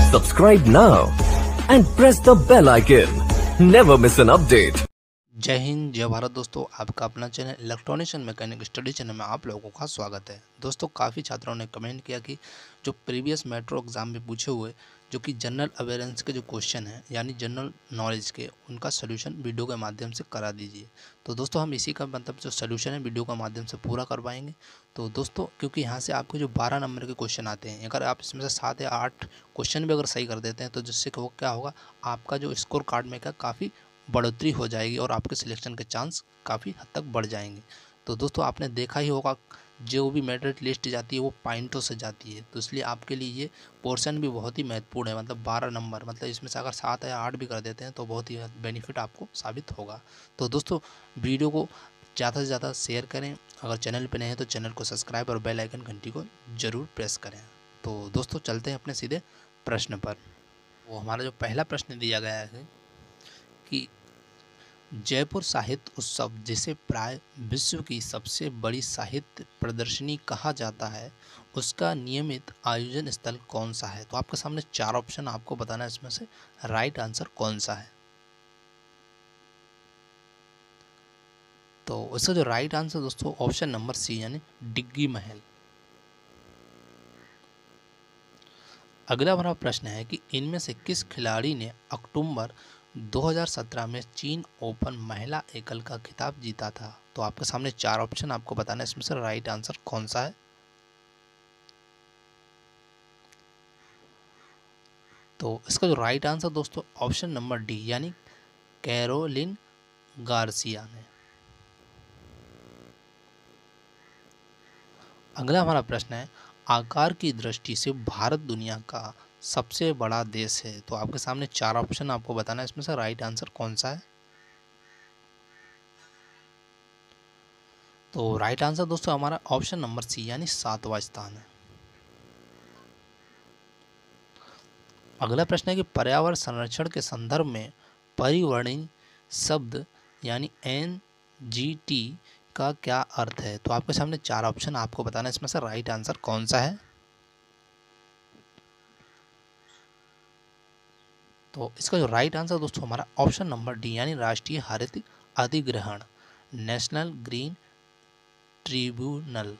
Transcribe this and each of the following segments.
Subscribe now and press the bell icon. Never miss an update. जय हिंद जय भारत। दोस्तों, आपका अपना channel electronics and mechanic study channel में आप लोगों का स्वागत है। दोस्तों, काफ़ी छात्रों ने कमेंट किया कि जो प्रीवियस मेट्रो एग्ज़ाम में पूछे हुए जो कि जनरल अवेयरेंस के जो क्वेश्चन हैं यानी जनरल नॉलेज के, उनका सोल्यूशन वीडियो के माध्यम से करा दीजिए। तो दोस्तों, हम इसी का मतलब जो सोल्यूशन है वीडियो के माध्यम से पूरा करवाएंगे। तो दोस्तों, क्योंकि यहाँ से आपके जो 12 नंबर के क्वेश्चन आते हैं, अगर आप इसमें से 7 या 8 क्वेश्चन भी अगर सही कर देते हैं तो जिससे वो क्या होगा, आपका जो स्कोर कार्ड में का काफ़ी बढ़ोतरी हो जाएगी और आपके सिलेक्शन के चांस काफ़ी हद तक बढ़ जाएंगे। तो दोस्तों, आपने देखा ही होगा जो भी मेरिट लिस्ट जाती है वो पॉइंटों से जाती है, तो इसलिए आपके लिए ये पोर्शन भी बहुत ही महत्वपूर्ण है। मतलब 12 नंबर, मतलब इसमें से अगर 7 या 8 भी कर देते हैं तो बहुत ही बेनिफिट आपको साबित होगा। तो दोस्तों, वीडियो को ज़्यादा से ज़्यादा शेयर करें। अगर चैनल पर नए हैं तो चैनल को सब्सक्राइब और बेल आइकन घंटी को ज़रूर प्रेस करें। तो दोस्तों, चलते हैं अपने सीधे प्रश्न पर। वो हमारा जो पहला प्रश्न दिया गया है कि जयपुर साहित्य उत्सव, जिसे प्राय विश्व की सबसे बड़ी साहित्य प्रदर्शनी कहा जाता है, उसका नियमित आयोजन स्थल कौन सा है? तो आपके सामने 4 ऑप्शन, आपको बताना है इसमें से राइट आंसर कौन सा है। तो इसका जो राइट आंसर दोस्तों ऑप्शन नंबर सी यानी डिग्गी महल। अगला हमारा प्रश्न है कि इनमें से किस खिलाड़ी ने अक्टूबर 2017 में चीन ओपन महिला एकल का खिताब जीता था? तो आपके सामने 4 ऑप्शन, आपको बताना है इसमें से राइट आंसर कौन सा है। तो इसका जो राइट आंसर दोस्तों ऑप्शन नंबर डी यानी कैरोलिन गार्सिया ने। अगला हमारा प्रश्न है, आकार की दृष्टि से भारत दुनिया का सबसे बड़ा देश है? तो आपके सामने 4 ऑप्शन, आपको बताना है इसमें से राइट आंसर कौन सा है। तो राइट आंसर दोस्तों हमारा ऑप्शन नंबर सी यानी 7वां स्थान है। अगला प्रश्न है कि पर्यावरण संरक्षण के संदर्भ में परिवर्णी शब्द यानी NGT का क्या अर्थ है? तो आपके सामने 4 ऑप्शन, आपको बताना है इसमें से राइट आंसर कौन सा है। तो इसका जो राइट आंसर दोस्तों हमारा ऑप्शन नंबर डी यानी राष्ट्रीय हरित अधिग्रहण, नेशनल ग्रीन ट्रिब्यूनल।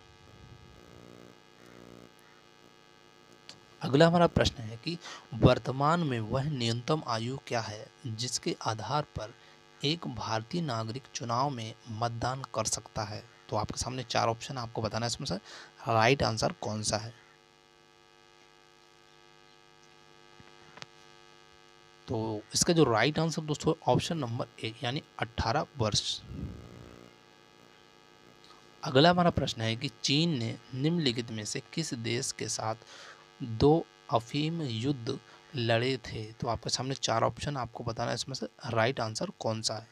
अगला हमारा प्रश्न है कि वर्तमान में वह न्यूनतम आयु क्या है जिसके आधार पर एक भारतीय नागरिक चुनाव में मतदान कर सकता है? तो आपके सामने 4 ऑप्शन, आपको बताना है इसमें से राइट आंसर कौन सा है। तो इसका जो राइट आंसर दोस्तों ऑप्शन नंबर ए यानी 18 वर्ष। अगला हमारा प्रश्न है कि चीन ने निम्नलिखित में से किस देश के साथ 2 अफीम युद्ध लड़े थे? तो आपके सामने 4 ऑप्शन, आपको बताना है इसमें से राइट आंसर कौन सा है।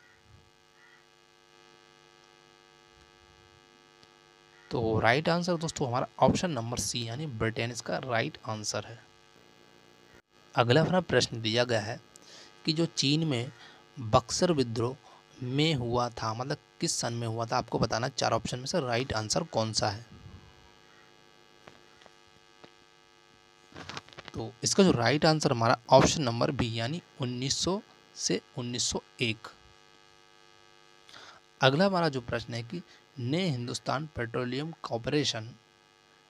तो राइट आंसर दोस्तों हमारा ऑप्शन नंबर सी यानी ब्रिटेन इसका राइट आंसर है। अगला हमारा प्रश्न दिया गया है कि जो चीन में बक्सर विद्रोह में हुआ था, मतलब किस सन में हुआ था, आपको बताना 4 ऑप्शन में से राइट आंसर कौन सा है। तो इसका जो राइट आंसर हमारा ऑप्शन नंबर बी यानी 1900 से 1901। अगला हमारा जो प्रश्न है कि ने हिंदुस्तान पेट्रोलियम कॉर्पोरेशन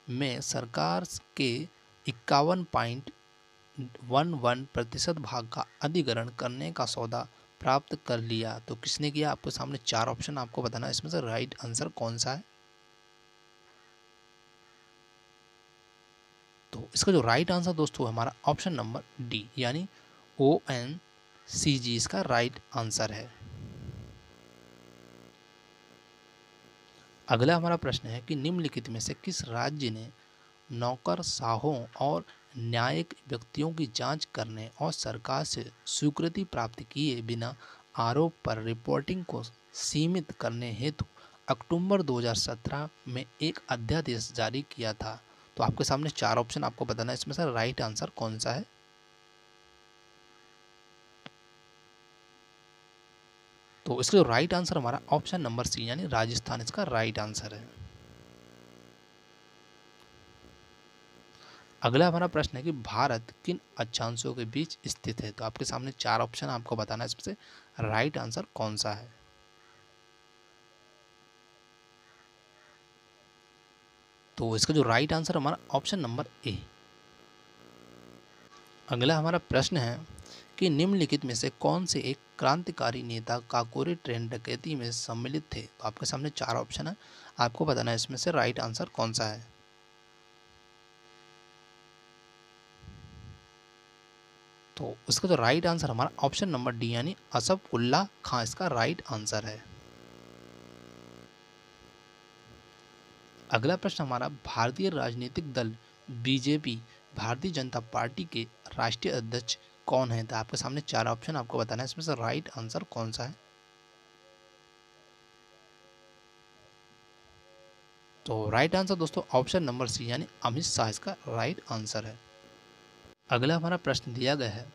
में सरकार के 51.11% भाग का अधिग्रहण करने का सौदा प्राप्त कर लिया, तो किसने किया? आपके सामने 4 ऑप्शन, आपको बताना है इसमें से राइट आंसर कौन सा है। तो इसका जो राइट आंसर दोस्तों हमारा ऑप्शन नंबर डी यानी ONCG इसका राइट आंसर है। अगला हमारा प्रश्न है कि निम्नलिखित में से किस राज्य ने नौकरशाहों और न्यायिक व्यक्तियों की जांच करने और सरकार से स्वीकृति प्राप्त किए बिना आरोप पर रिपोर्टिंग को सीमित करने हेतु अक्टूबर 2017 में एक अध्यादेश जारी किया था? तो आपके सामने 4 ऑप्शन, आपको बताना है इसमें से राइट आंसर कौन सा है। तो इसका जो राइट आंसर हमारा ऑप्शन नंबर सी यानी राजस्थान इसका राइट आंसर है। अगला हमारा प्रश्न है कि भारत किन अक्षांशों के बीच स्थित है। तो आपके सामने 4 ऑप्शन आपको बताना है, इसमें से राइट आंसर कौन सा है। तो इसका जो राइट आंसर हमारा ऑप्शन नंबर ए। अगला हमारा प्रश्न है कि निम्नलिखित में से कौन से एक क्रांतिकारी नेता काकोरी ट्रेन डकैती में सम्मिलित थे। तो आपके सामने 4 ऑप्शन है, आपको बताना है इसमें से राइट आंसर कौन सा है। तो इसका जो राइट आंसर हमारा ऑप्शन नंबर डी यानी असफ उल्लाह खां इसका राइट आंसर है। अगला प्रश्न हमारा भारतीय राजनीतिक दल बीजेपी भारतीय जनता पार्टी के राष्ट्रीय अध्यक्ष कौन है। तो आपके सामने 4 ऑप्शन आपको बताना है, इसमें से राइट आंसर कौन सा है। तो राइट आंसर दोस्तों ऑप्शन नंबर सी यानी अमित शाह इसका राइट आंसर है। अगला हमारा प्रश्न दिया गया है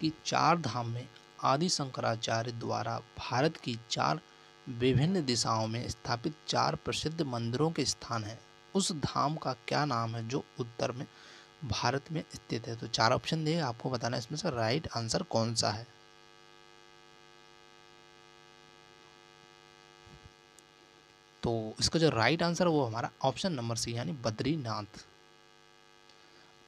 कि 4 धाम में आदि शंकराचार्य द्वारा भारत की 4 विभिन्न दिशाओं में स्थापित 4 प्रसिद्ध मंदिरों के स्थान है। उस धाम का क्या नाम है जो उत्तर में भारत में स्थित है। तो 4 ऑप्शन दिए, आपको बताना है इसमें से राइट आंसर कौन सा है। तो इसका जो राइट आंसर है वो हमारा ऑप्शन नंबर सी यानी बद्रीनाथ।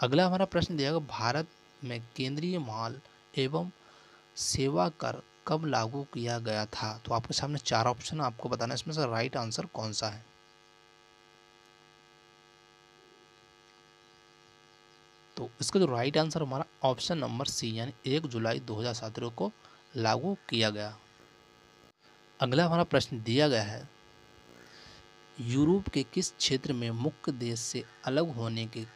अगला हमारा प्रश्न दिया गया भारत में केंद्रीय माल एवं सेवा कर कब लागू किया गया था। तो आपके सामने 4 ऑप्शन आपको बताना है, इसमें से राइट आंसर कौन सा है। तो इसका जो राइट आंसर हमारा ऑप्शन नंबर सी यानी 1 जुलाई 2017 को लागू किया गया। अगला हमारा प्रश्न दिया गया है यूरोप के किस क्षेत्र में मुख्य देश से अलग होने के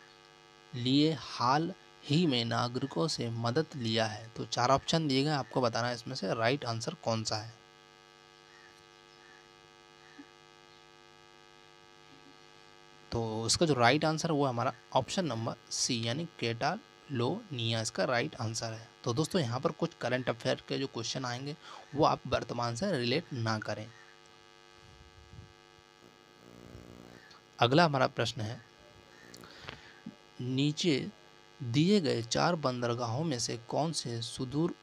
लिए हाल ही में नागरिकों से मदद लिया है। तो 4 ऑप्शन दिए गए, आपको बताना है इसमें से राइट आंसर कौन सा है। तो इसका जो राइट आंसर है वो हमारा ऑप्शन नंबर सी यानी कैटालोनिया इसका राइट आंसर है। तो दोस्तों यहाँ पर कुछ करंट अफेयर के जो क्वेश्चन आएंगे वो आप वर्तमान से रिलेट ना करें। अगला हमारा प्रश्न है नीचे दिए गए 4 बंदरगाहों में से कौन से सुदूर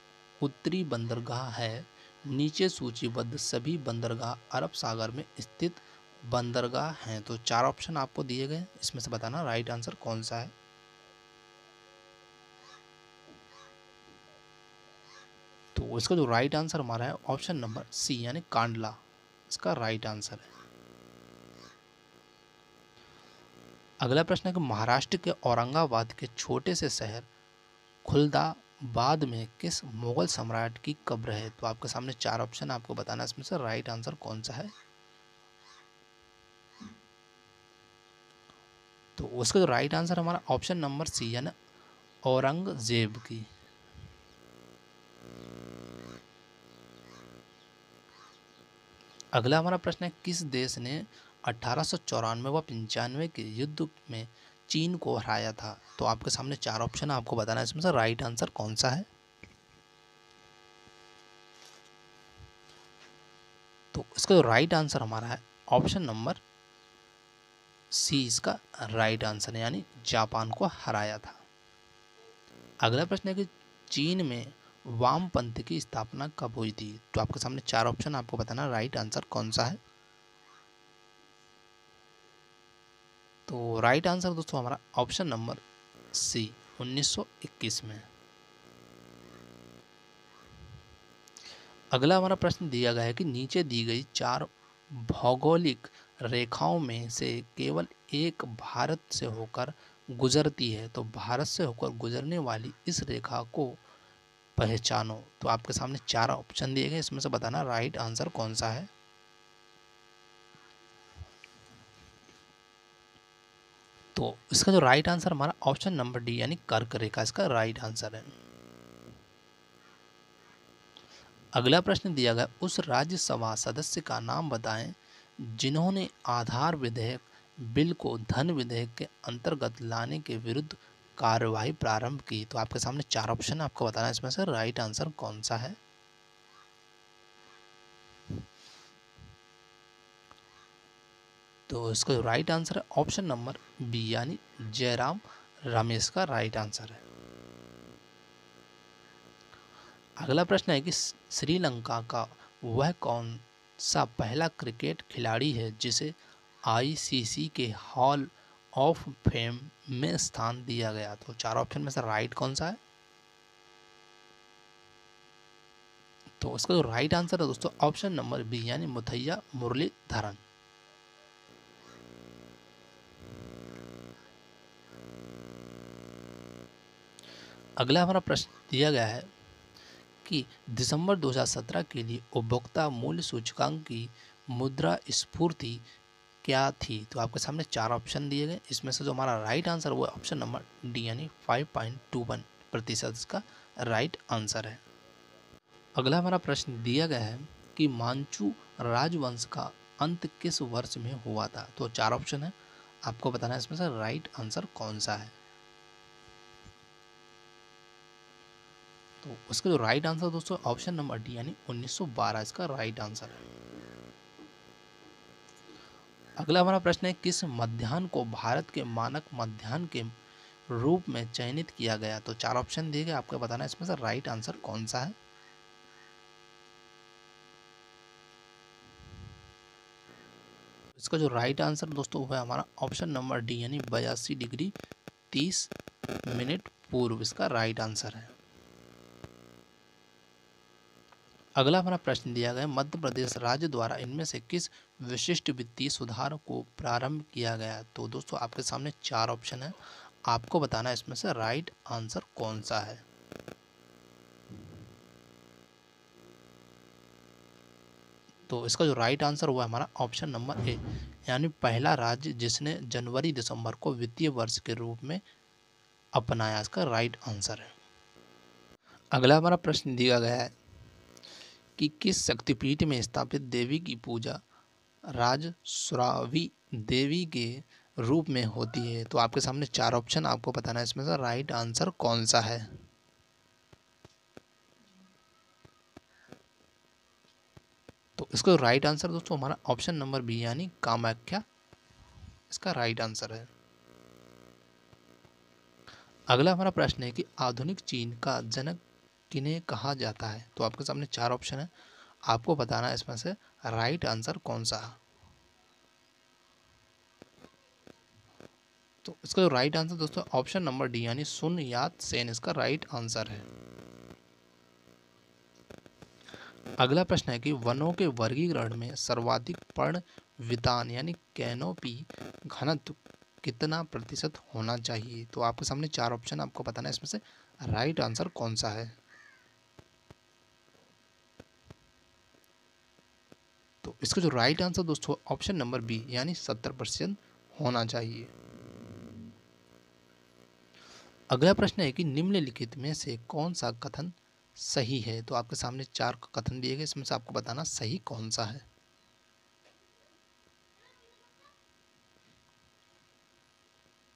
उत्तरी बंदरगाह है। नीचे सूचीबद्ध सभी बंदरगाह अरब सागर में स्थित बंदरगाह हैं। तो 4 ऑप्शन आपको दिए गए, इसमें से बताना राइट आंसर कौन सा है। तो इसका जो राइट आंसर हमारा है ऑप्शन नंबर सी यानी कांडला इसका राइट आंसर है। अगला प्रश्न है कि महाराष्ट्र के औरंगाबाद के छोटे से शहर खुलदाबाद में किस मुगल सम्राट की कब्र है। तो आपके सामने 4 ऑप्शन आपको बताना है, इसमें से राइट आंसर कौन सा है। तो उसका जो राइट आंसर हमारा ऑप्शन नंबर सी यानी औरंगजेब की। अगला हमारा प्रश्न है किस देश ने 1894 व 95 के युद्ध में चीन को हराया था। तो आपके सामने 4 ऑप्शन आपको बताना है, इसमें से राइट आंसर कौन सा है। तो इसका जो राइट आंसर हमारा है ऑप्शन नंबर सी इसका राइट आंसर है यानी जापान को हराया था। अगला प्रश्न है कि चीन में वामपंथ की स्थापना कब हुई थी। तो आपके सामने 4 ऑप्शन आपको बताना राइट आंसर कौन सा है। तो राइट आंसर दोस्तों हमारा ऑप्शन नंबर सी 1921 में। अगला हमारा प्रश्न दिया गया है कि नीचे दी गई 4 भौगोलिक रेखाओं में से केवल एक भारत से होकर गुजरती है। तो भारत से होकर गुजरने वाली इस रेखा को पहचानो। तो आपके सामने 4 ऑप्शन दिए गए, इसमें से बताना राइट आंसर कौन सा है। तो इसका जो राइट आंसर हमारा ऑप्शन नंबर डी यानी कर्क रेखा इसका राइट आंसर है। अगला प्रश्न दिया गया उस राज्यसभा सदस्य का नाम बताएं जिन्होंने आधार विधेयक बिल को धन विधेयक के अंतर्गत लाने के विरुद्ध कार्यवाही प्रारंभ की। तो आपके सामने 4 ऑप्शन आपको बताना है, इसमें से राइट आंसर कौन सा है। तो इसका जो राइट आंसर है ऑप्शन नंबर बी यानी जयराम रमेश का राइट आंसर है। अगला प्रश्न है कि श्रीलंका का वह कौन सा पहला क्रिकेट खिलाड़ी है जिसे आईसीसी के हॉल ऑफ फेम में स्थान दिया गया? तो चार ऑप्शन में से राइट कौन सा है? तो इसका जो राइट आंसर है दोस्तों ऑप्शन नंबर बी यानी मुथैया मुरलीधरन। अगला हमारा प्रश्न दिया गया है कि दिसंबर 2017 के लिए उपभोक्ता मूल्य सूचकांक की मुद्रास्फीति क्या थी? तो आपके सामने चार ऑप्शन दिए गए, इसमें से जो हमारा राइट आंसर वो ऑप्शन नंबर डी यानी 5.21% इसका राइट आंसर है। अगला हमारा प्रश्न दिया गया है कि मांचू राजवंश का अंत किस वर्ष में हुआ था? तो चार ऑप्शन है, आपको बताना है इसमें से राइट आंसर कौन सा है। तो उसका जो राइट आंसर दोस्तों ऑप्शन नंबर डी यानी 1912 इसका राइट आंसर है। अगला हमारा प्रश्न है किस मध्याह्न को भारत के मानक मध्याह्न के रूप में चयनित किया गया? तो चार ऑप्शन दिए गए, आपको बताना है इसमें से राइट आंसर कौन सा है। इसका जो राइट आंसर दोस्तों है हमारा ऑप्शन नंबर डी यानी 82 डिग्री 30 मिनट पूर्व इसका राइट आंसर है। अगला हमारा प्रश्न दिया गया मध्य प्रदेश राज्य द्वारा इनमें से किस विशिष्ट वित्तीय सुधार को प्रारंभ किया गया? तो दोस्तों आपके सामने चार ऑप्शन है, आपको बताना है इसमें से राइट आंसर कौन सा है। तो इसका जो राइट आंसर हुआ हमारा ऑप्शन नंबर ए यानी पहला राज्य जिसने जनवरी दिसंबर को वित्तीय वर्ष के रूप में अपनाया, इसका राइट आंसर है। अगला हमारा प्रश्न दिया गया है कि किस शक्तिपीठ में स्थापित देवी की पूजा राजश्रावी देवी के रूप में होती है? तो आपके सामने चार ऑप्शन, आपको बताना है इसमें से राइट आंसर कौन सा है। तो इसका राइट आंसर दोस्तों हमारा ऑप्शन नंबर बी यानी कामाख्या इसका राइट आंसर है। अगला हमारा प्रश्न है कि आधुनिक चीन का जनक किन्हें कहा जाता है? तो आपके सामने चार ऑप्शन है, आपको बताना है इसमें से राइट आंसर कौन सा है। तो इसका जो राइट आंसर दोस्तों ऑप्शन नंबर डी यानी सुन यात सेन इसका राइट आंसर है। अगला प्रश्न है कि वनों के वर्गीकरण में सर्वाधिक पर्णवितान यानी कैनोपी घनत्व कितना प्रतिशत होना चाहिए? तो आपके सामने चार ऑप्शन, आपको बताना है इसमें से राइट आंसर कौन सा है। तो इसका जो राइट आंसर दोस्तों ऑप्शन नंबर बी यानी 70% होना चाहिए। अगला प्रश्न है कि निम्नलिखित में से कौन सा कथन सही है? तो आपके सामने चार कथन दिए गए, इसमें से आपको बताना सही कौन सा है।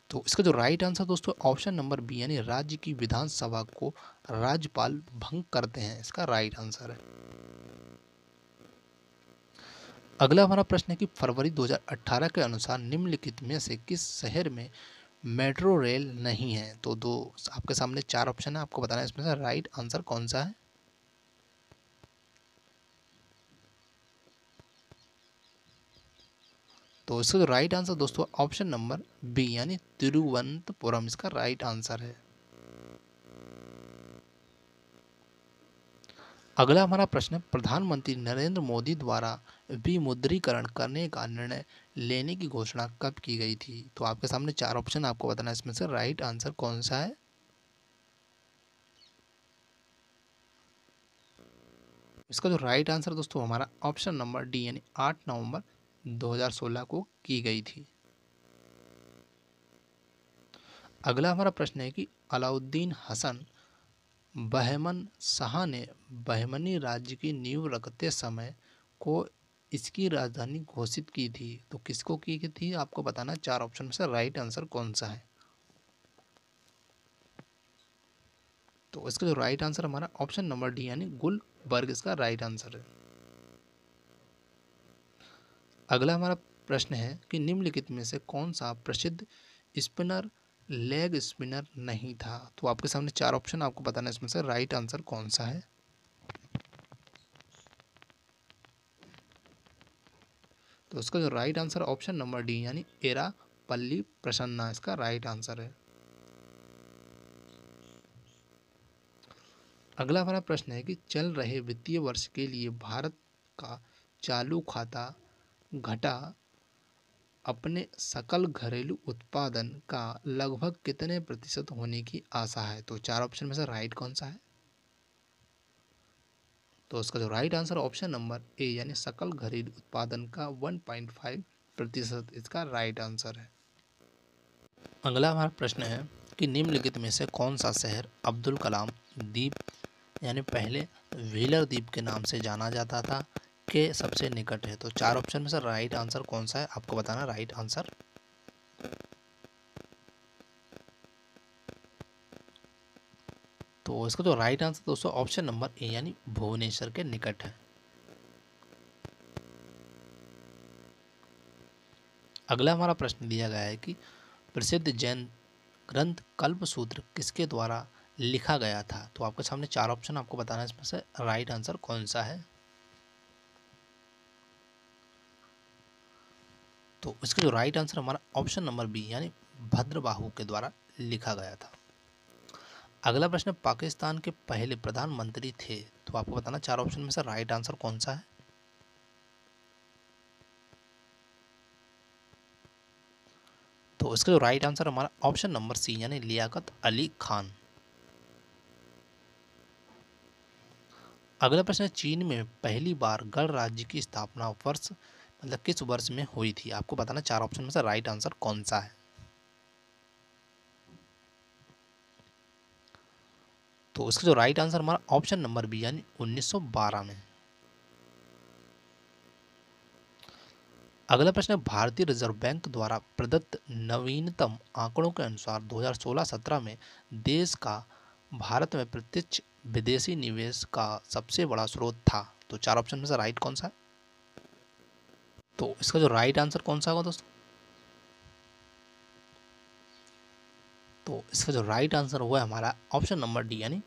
तो इसका जो राइट आंसर दोस्तों ऑप्शन नंबर बी यानी राज्य की विधानसभा को राज्यपाल भंग करते हैं, इसका राइट आंसर है। अगला हमारा प्रश्न है कि फरवरी 2018 के अनुसार निम्नलिखित में से किस शहर में मेट्रो रेल नहीं है? तो दो आपके सामने चार ऑप्शन है, आपको बताना है इसमें से राइट आंसर कौन सा है। तो इसका जो राइट आंसर दोस्तों ऑप्शन नंबर बी यानी तिरुवनंतपुरम इसका राइट आंसर है। अगला हमारा प्रश्न है प्रधानमंत्री नरेंद्र मोदी द्वारा विमुद्रीकरण करने का निर्णय लेने की घोषणा कब की गई थी? तो आपके सामने चार ऑप्शन, आपको बताना है इसमें से राइट आंसर कौन सा है। इसका जो राइट आंसर दोस्तों हमारा ऑप्शन नंबर डी यानी 8 नवंबर 2016 को की गई थी। अगला हमारा प्रश्न है कि अलाउद्दीन हसन बहमन शाह ने बहमनी राज्य की नींव रखते समय को इसकी राजधानी घोषित की थी, तो किसको की थी? आपको बताना चार ऑप्शन में से राइट आंसर कौन सा है। तो इसका जो राइट आंसर हमारा ऑप्शन नंबर डी यानी गुलबर्ग इसका राइट आंसर है। अगला हमारा प्रश्न है कि निम्नलिखित में से कौन सा प्रसिद्ध स्पिनर लेग स्पिनर नहीं था। तो आपके सामने 4 ऑप्शन, आपको बताना है इसमें से राइट आंसर कौन सा है। तो इसका जो right answer option number D यानी एरापल्ली प्रसन्ना इसका राइट आंसर है। अगला हमारा प्रश्न है कि चल रहे वित्तीय वर्ष के लिए भारत का चालू खाता घटा अपने सकल घरेलू उत्पादन का लगभग कितने प्रतिशत होने की आशा है। तो 4 ऑप्शन में से राइट कौन सा है। तो इसका जो right answer option number A यानी सकल घरेलू उत्पादन का 1.5% इसका राइट आंसर है। अगला हमारा प्रश्न है कि निम्नलिखित में से कौन सा शहर अब्दुल कलाम द्वीप यानी पहले व्हीलर द्वीप के नाम से जाना जाता था के सबसे निकट है। तो 4 ऑप्शन में से राइट आंसर कौन सा है, आपको बताना राइट आंसर। तो इसका जो राइट आंसर दोस्तों ऑप्शन नंबर ए यानी भुवनेश्वर के निकट है। अगला हमारा प्रश्न दिया गया है कि प्रसिद्ध जैन ग्रंथ कल्पसूत्र किसके द्वारा लिखा गया था। तो आपके सामने 4 ऑप्शन, आपको बताना है इसमें से राइट आंसर कौन सा है। तो इसका जो राइट आंसर हमारा ऑप्शन नंबर बी यानी भद्रबाहु के द्वारा लिखा गया था। अगला प्रश्न पाकिस्तान के पहले प्रधानमंत्री थे। तो आपको बताना 4 ऑप्शन में से राइट आंसर कौन सा है। तो इसका जो राइट आंसर हमारा ऑप्शन नंबर सी यानी लियाकत अली खान। अगला प्रश्न चीन में पहली बार गणराज्य की स्थापना वर्ष मतलब किस वर्ष में हुई थी। आपको बताना 4 ऑप्शन में से राइट आंसर कौन सा है। तो इसका जो राइट आंसर हमारा ऑप्शन नंबर बी यानी 1912 में। अगला प्रश्न भारतीय रिजर्व बैंक द्वारा प्रदत्त नवीनतम आंकड़ों के अनुसार 2016-17 में देश का भारत में प्रत्यक्ष विदेशी निवेश का सबसे बड़ा स्रोत था। तो 4 ऑप्शन में से राइट कौन सा है। तो इसका जो राइट आंसर कौन सा होगा दोस्तों। तो इसका जो राइट आंसर हुआ है हमारा ऑप्शन नंबर डी यानी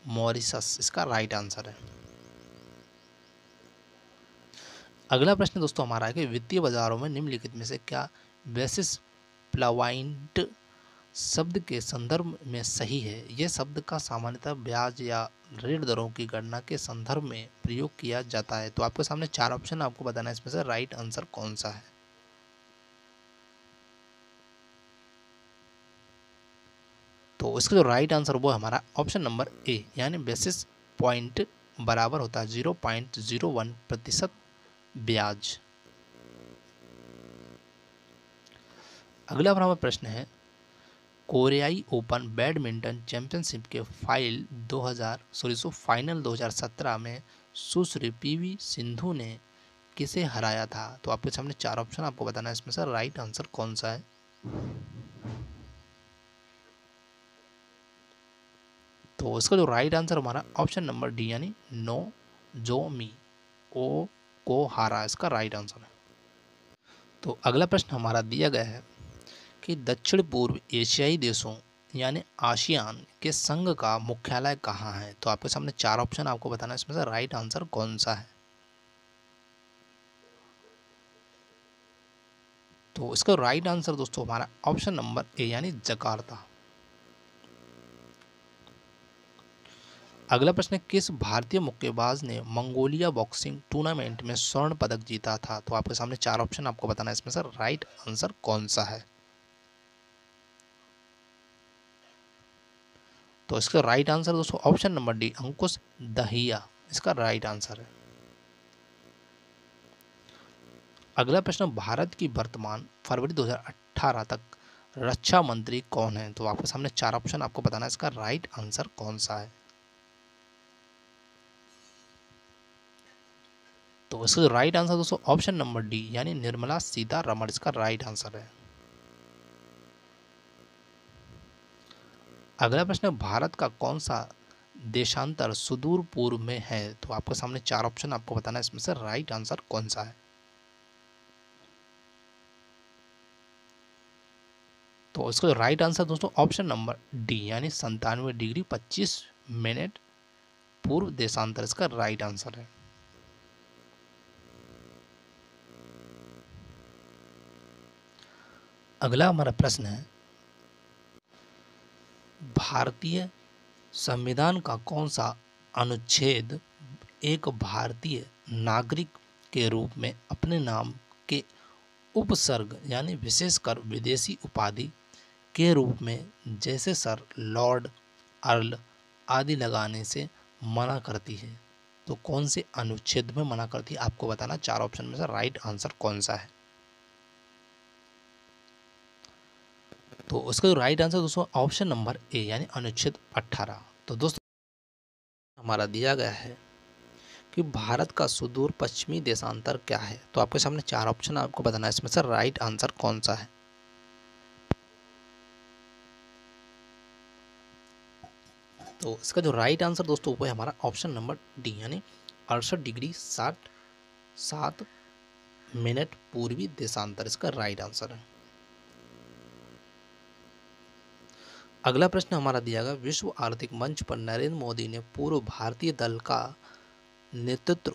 मॉरिशस इसका राइट आंसर है। अगला प्रश्न दोस्तों हमारा है कि वित्तीय बाजारों में निम्नलिखित में से क्या बेसिस प्लवाइंट शब्द के संदर्भ में सही है। यह शब्द का सामान्यतः ब्याज या ऋण दरों की गणना के संदर्भ में प्रयोग किया जाता है। तो आपके सामने 4 ऑप्शन, आपको बताना है इसमें से राइट आंसर कौन सा है। तो इसका जो राइट आंसर वो हमारा ऑप्शन नंबर ए यानी बेसिस पॉइंट बराबर होता है 0.01% ब्याज। अगला हमारा प्रश्न है कोरियाई ओपन बैडमिंटन चैंपियनशिप के फाइनल 2017 में सुश्री पीवी सिंधु ने किसे हराया था। तो आपके सामने 4 ऑप्शन, आपको बताना है इसमें से राइट आंसर कौन सा है। तो इसका जो राइट आंसर हमारा ऑप्शन नंबर डी यानी नोजोमी ओकुहारा इसका राइट आंसर है। तो अगला प्रश्न हमारा दिया गया है कि दक्षिण पूर्व एशियाई देशों यानी आसियान के संघ का मुख्यालय कहाँ है। तो आपके सामने 4 ऑप्शन, आपको बताना है इसमें से राइट आंसर कौन सा है। तो इसका राइट आंसर दोस्तों हमारा ऑप्शन नंबर ए यानी जकार्ता। अगला प्रश्न किस भारतीय मुक्केबाज ने मंगोलिया बॉक्सिंग टूर्नामेंट में स्वर्ण पदक जीता था। तो आपके सामने 4 ऑप्शन, आपको बताना है इसमें से राइट आंसर कौन सा है। तो इसका राइट आंसर दोस्तों ऑप्शन नंबर डी अंकुश दहिया इसका राइट आंसर है। अगला प्रश्न भारत की वर्तमान फरवरी 2018 तक रक्षा मंत्री कौन है। तो आपके सामने 4 ऑप्शन, आपको बताना है इसका राइट आंसर कौन सा है। तो इसका जो राइट आंसर दोस्तों ऑप्शन नंबर डी यानी निर्मला सीतारमण इसका राइट आंसर है। अगला प्रश्न भारत का कौन सा देशांतर सुदूर पूर्व में है। तो आपके सामने 4 ऑप्शन, आपको बताना है इसमें से राइट आंसर कौन सा है। तो इसका राइट आंसर दोस्तों ऑप्शन नंबर डी यानी 97 डिग्री 25 मिनट पूर्व देशांतर इसका राइट आंसर है। अगला हमारा प्रश्न है, भारतीय संविधान का कौन सा अनुच्छेद एक भारतीय नागरिक के रूप में अपने नाम के उपसर्ग यानी विशेषकर विदेशी उपाधि के रूप में जैसे सर, लॉर्ड, अर्ल आदि लगाने से मना करती है? तो कौन से अनुच्छेद में मना करती है आपको बताना, चार ऑप्शन में से राइट आंसर कौन सा है। तो उसका जो राइट आंसर दोस्तों ऑप्शन नंबर ए यानी अनुच्छेद 18। तो दोस्तों हमारा दिया गया है कि भारत का सुदूर पश्चिमी देशांतर क्या है? तो आपके सामने चार ऑप्शन आपको बताना है, इसमें से राइट आंसर कौन सा है। तो इसका जो राइट आंसर दोस्तों वो है हमारा ऑप्शन नंबर डी यानी 68 डिग्री 67 मिनट पूर्वी देशांतर इसका राइट आंसर है। अगला प्रश्न हमारा दिया गया, विश्व आर्थिक मंच पर नरेंद्र मोदी ने पूर्व भारतीय दल का नेतृत्व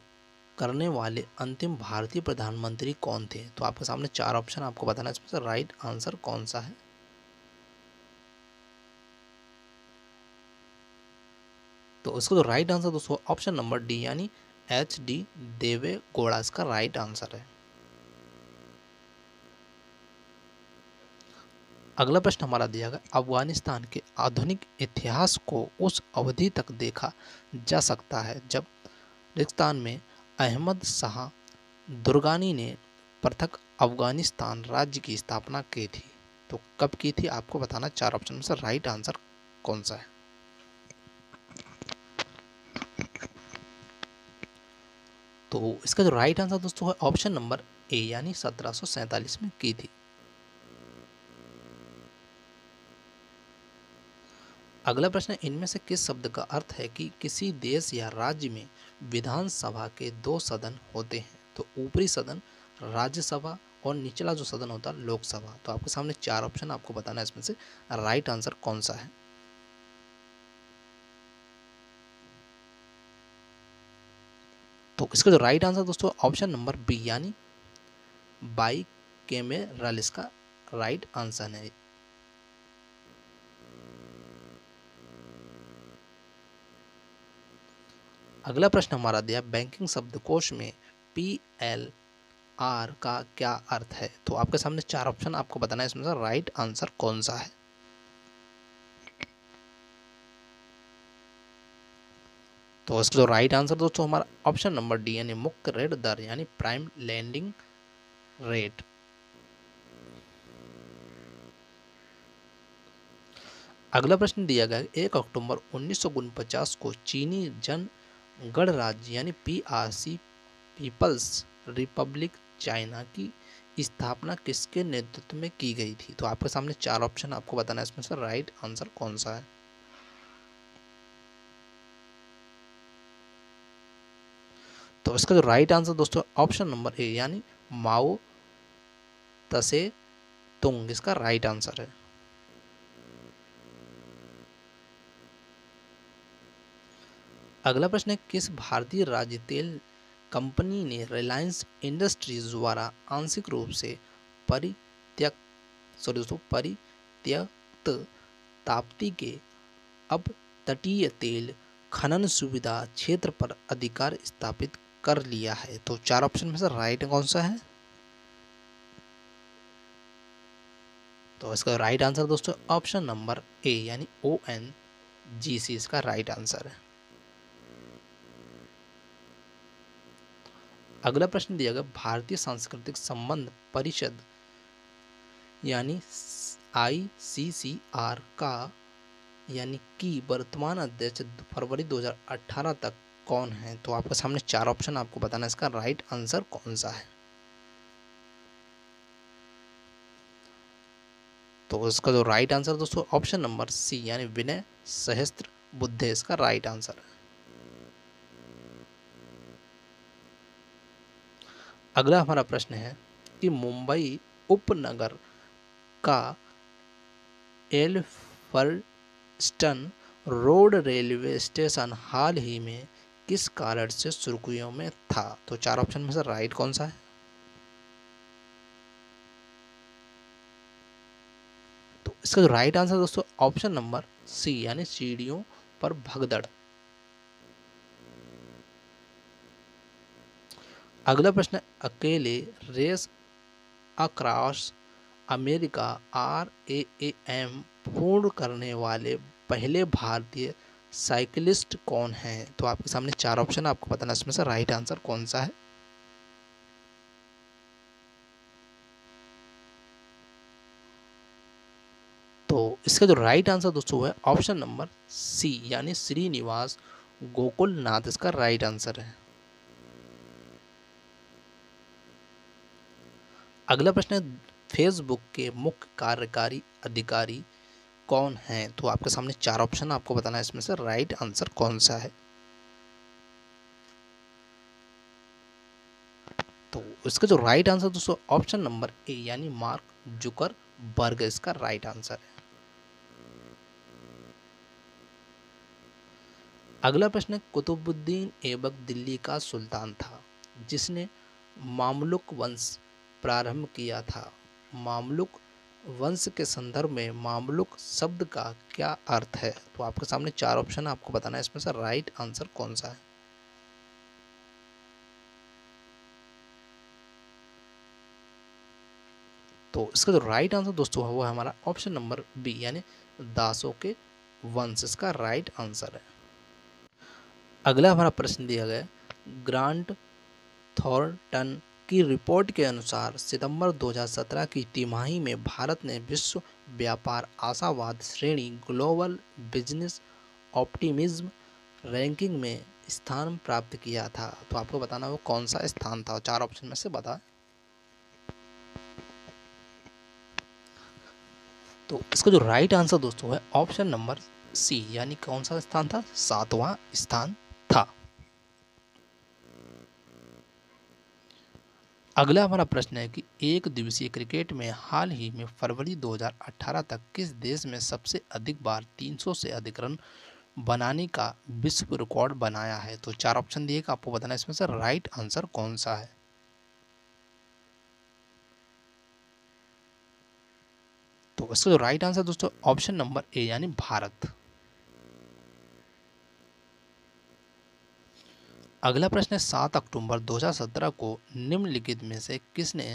करने वाले अंतिम भारतीय प्रधानमंत्री कौन थे? तो आपके सामने चार ऑप्शन आपको बताना है, इसमें से राइट आंसर कौन सा है। तो इसका जो राइट आंसर दोस्तों ऑप्शन नंबर डी यानी HD देवे गौड़ा इसका राइट आंसर है। अगला प्रश्न हमारा दिया गया, अफगानिस्तान के आधुनिक इतिहास को उस अवधि तक देखा जा सकता है जब पाकिस्तान में अहमद शाह दुर्रानी ने पृथक अफगानिस्तान राज्य की स्थापना की थी। तो कब की थी आपको बताना, चार ऑप्शन में से राइट आंसर कौन सा है। तो इसका जो राइट आंसर दोस्तों है ऑप्शन नंबर ए यानी 1747 में की थी। अगला प्रश्न, इनमें से किस शब्द का अर्थ है कि किसी देश या राज्य में विधानसभा के दो सदन होते हैं? तो ऊपरी सदन राज्यसभा और निचला जो सदन होता है लोकसभा। तो आपके सामने चार ऑप्शन आपको बताना है, इसमें से राइट आंसर कौन सा है। तो इसका जो राइट आंसर दोस्तों ऑप्शन नंबर बी यानी बाई कैमरल इसका राइट आंसर है। अगला प्रश्न हमारा दिया, बैंकिंग शब्दकोश में PLR का क्या अर्थ है? तो आपके सामने चार ऑप्शन आपको बताना है, इसमें से राइट आंसर कौन सा है। तो इसका जो राइट आंसर दोस्तों हमारा ऑप्शन नंबर डी यानी मुख्य ऋण दर यानी प्राइम लैंडिंग रेट। अगला प्रश्न दिया गया, 1 अक्टूबर 1949 को चीनी जन गणराज्य यानी PRC पीपल्स रिपब्लिक चाइना की स्थापना किसके नेतृत्व में की गई थी? तो आपके सामने चार ऑप्शन आपको बताना है, इसमें से राइट आंसर कौन सा है। तो इसका जो राइट आंसर दोस्तों ऑप्शन नंबर ए यानी माओ तसे तुंग इसका राइट आंसर है। अगला प्रश्न है, किस भारतीय राज्य तेल कंपनी ने रिलायंस इंडस्ट्रीज द्वारा आंशिक रूप से परित्यक्त ताप्ती के अपतटीय तेल खनन सुविधा क्षेत्र पर अधिकार स्थापित कर लिया है? तो चार ऑप्शन में से राइट कौन सा है। तो इसका राइट आंसर दोस्तों ऑप्शन नंबर ए यानी ONGC इसका राइट आंसर है। अगला प्रश्न दिया गया, भारतीय सांस्कृतिक संबंध परिषद यानी ICCR का यानी कि वर्तमान अध्यक्ष फरवरी 2018 तक कौन है? तो आपके सामने चार ऑप्शन आपको बताना है, इसका राइट आंसर कौन सा है। तो इसका जो राइट आंसर दोस्तों ऑप्शन नंबर सी यानी विनय सहस्त्रबुद्धे इसका राइट आंसर है। अगला हमारा प्रश्न है कि मुंबई उपनगर का एल्फर्स्टन रोड रेलवे स्टेशन हाल ही में किस कारण से सुर्खियों में था? तो चार ऑप्शन में से राइट कौन सा है? तो इसका जो राइट आंसर दोस्तों ऑप्शन नंबर सी यानी सीढ़ियों पर भगदड़। अगला प्रश्न है, अकेले रेस अक्रॉस अमेरिका RAAM पूर्ण करने वाले पहले भारतीय साइकिलिस्ट कौन हैं? तो आपके सामने चार ऑप्शन, आपको बताना इसमें से राइट आंसर कौन सा है। तो इसका जो राइट आंसर दोस्तों है ऑप्शन नंबर सी यानी श्रीनिवास गोकुलनाथ इसका राइट आंसर है। अगला प्रश्न है, फेसबुक के मुख्य कार्यकारी अधिकारी कौन हैं? तो आपके सामने चार ऑप्शन, आपको बताना है इसमें से राइट आंसर कौन सा है। तो इसका जो राइट आंसर दोस्तों ऑप्शन नंबर ए यानी मार्क जुकरबर्ग इसका राइट आंसर है। अगला प्रश्न है, कुतुबुद्दीन ऐबक दिल्ली का सुल्तान था जिसने मामलुक वंश प्रारंभ किया था। मामलुक वंश के संदर्भ में मामलुक शब्द का क्या अर्थ है? तो आपके सामने चार ऑप्शन, आपको बताना है इसमें से राइट आंसर कौन सा है। तो इसका जो राइट आंसर दोस्तों है वो है हमारा ऑप्शन नंबर बी यानी दासों के वंश इसका राइट आंसर है। अगला हमारा प्रश्न दिया गया, ग्रांट थॉर्नटन की रिपोर्ट के अनुसार सितंबर 2017 की तिमाही में भारत ने विश्व व्यापार आशावाद श्रेणी ग्लोबल बिजनेस ऑप्टिमिज्म रैंकिंग में स्थान प्राप्त किया था। तो आपको बताना वो कौन सा स्थान था, चार ऑप्शन में से बताएं। तो इसका जो राइट आंसर दोस्तों है ऑप्शन नंबर सी यानी कौन सा स्थान था, सातवां स्थान था। अगला हमारा प्रश्न है कि एक दिवसीय क्रिकेट में हाल ही में फरवरी 2018 तक किस देश में सबसे अधिक बार 300 से अधिक रन बनाने का विश्व रिकॉर्ड बनाया है? तो चार ऑप्शन दिएगा, आपको बताना इसमें से राइट आंसर कौन सा है। तो इसका जो राइट आंसर दोस्तों ऑप्शन नंबर ए यानी भारत। अगला प्रश्न है, 7 अक्टूबर 2017 को निम्नलिखित में से किसने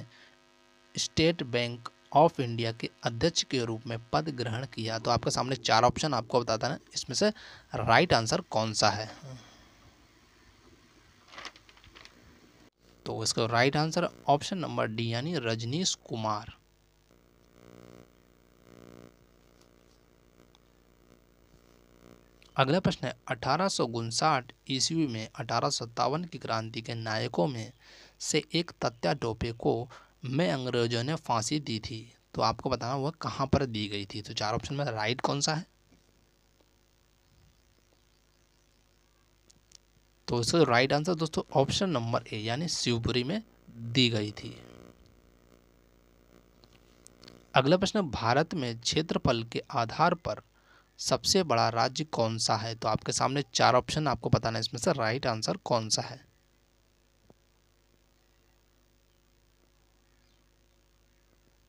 स्टेट बैंक ऑफ इंडिया के अध्यक्ष के रूप में पद ग्रहण किया? तो आपके सामने चार ऑप्शन, आपको बताता है इसमें से राइट आंसर कौन सा है। तो इसका right answer option number D यानी रजनीश कुमार। अगला प्रश्न है, 1859 ईस्वी में 1857 की क्रांति के नायकों में से एक तात्या टोपे को में अंग्रेजों ने फांसी दी थी। तो आपको बताना वह कहाँ पर दी गई थी। तो चार ऑप्शन में राइट कौन सा है। तो इसका राइट आंसर दोस्तों ऑप्शन नंबर ए यानी शिवपुरी में दी गई थी। अगला प्रश्न, भारत में क्षेत्रफल के आधार पर सबसे बड़ा राज्य कौन सा है? तो आपके सामने चार ऑप्शन, आपको बताना इसमें से राइट आंसर कौन सा है।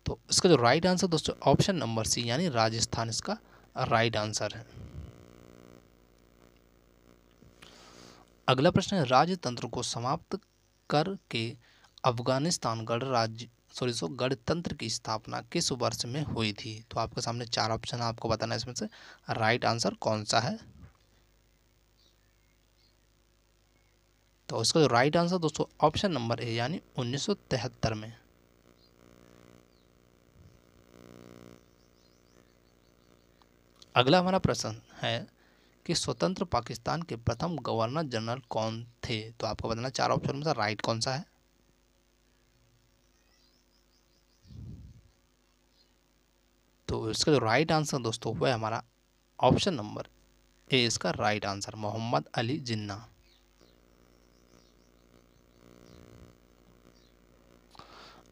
तो इसका जो राइट आंसर दोस्तों ऑप्शन नंबर सी यानी राजस्थान इसका राइट आंसर है। अगला प्रश्न है, राजतंत्र को समाप्त करके अफगानिस्तान गणतंत्र की स्थापना किस वर्ष में हुई थी? तो आपके सामने चार ऑप्शन, आपको बताना इसमें से राइट आंसर कौन सा है। तो इसका जो राइट आंसर दोस्तों ऑप्शन नंबर ए यानी 1973 में। अगला हमारा प्रश्न है कि स्वतंत्र पाकिस्तान के प्रथम गवर्नर जनरल कौन थे? तो आपको बताना चार ऑप्शन में से राइट कौन सा है। तो इसका जो राइट आंसर दोस्तों वो है हमारा ऑप्शन नंबर ए इसका राइट आंसर, मोहम्मद अली जिन्ना।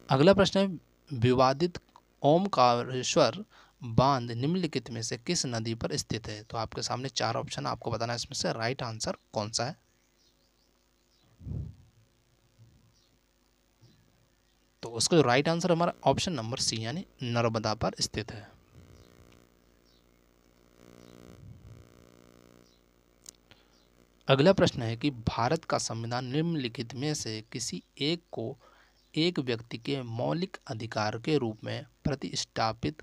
अगला प्रश्न है, विवादित ओमकारेश्वर बांध निम्नलिखित में से किस नदी पर स्थित है? तो आपके सामने 4 ऑप्शन, आपको बताना है इसमें से राइट आंसर कौन सा है। तो उसका जो राइट आंसर हमारा ऑप्शन नंबर सी यानी नर्मदा पर स्थित है। अगला प्रश्न है कि भारत का संविधान निम्नलिखित में से किसी एक को एक व्यक्ति के मौलिक अधिकार के रूप में प्रतिष्ठापित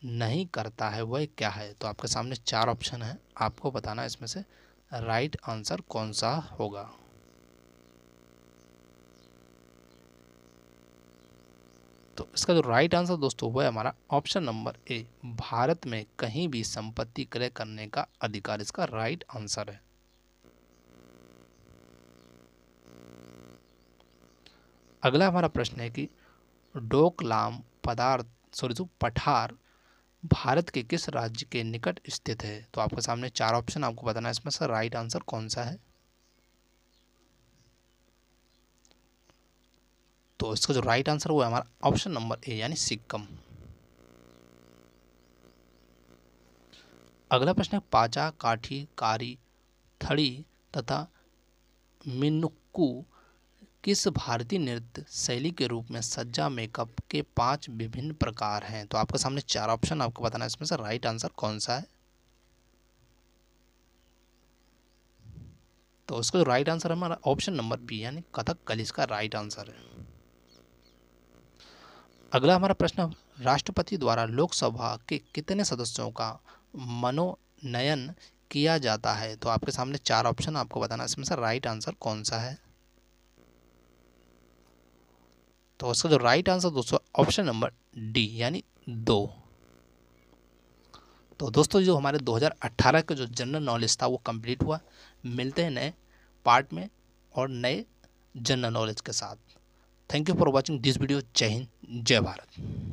नहीं करता है, वह क्या है? तो आपके सामने 4 ऑप्शन है, आपको बताना है इसमें से राइट आंसर कौन सा होगा। तो इसका जो राइट आंसर दोस्तों वो है हमारा ऑप्शन नंबर ए, भारत में कहीं भी संपत्ति क्रय करने का अधिकार, इसका राइट आंसर है। अगला हमारा प्रश्न है कि डोकलाम पठार भारत के किस राज्य के निकट स्थित है? तो आपके सामने 4 ऑप्शन, आपको बताना है इसमें से राइट आंसर कौन सा है। तो इसका जो राइट आंसर वो है हमारा ऑप्शन नंबर ए यानी सिक्किम। अगला प्रश्न है पाचा, काठी, कारी, थड़ी तथा मिनुक्कू किस भारतीय नृत्य शैली के रूप में सज्जा मेकअप के 5 विभिन्न प्रकार हैं? तो आपके सामने 4 ऑप्शन, आपको बताना है इसमें से राइट आंसर कौन सा है। तो उसका जो राइट आंसर हमारा ऑप्शन नंबर बी यानी कथकली इसका राइट आंसर है। अगला हमारा प्रश्न, राष्ट्रपति द्वारा लोकसभा के कितने सदस्यों का मनोनयन किया जाता है? तो आपके सामने 4 ऑप्शन, आपको बताना है इसमें से राइट आंसर कौन सा है। तो उसका जो राइट आंसर दोस्तों ऑप्शन नंबर डी यानी 2। तो दोस्तों जो हमारे 2018 का जो जनरल नॉलेज था वो कंप्लीट हुआ। मिलते हैं नए पार्ट में और नए जनरल नॉलेज के साथ। Thank you for watching this video. जय हिंद, जय भारत।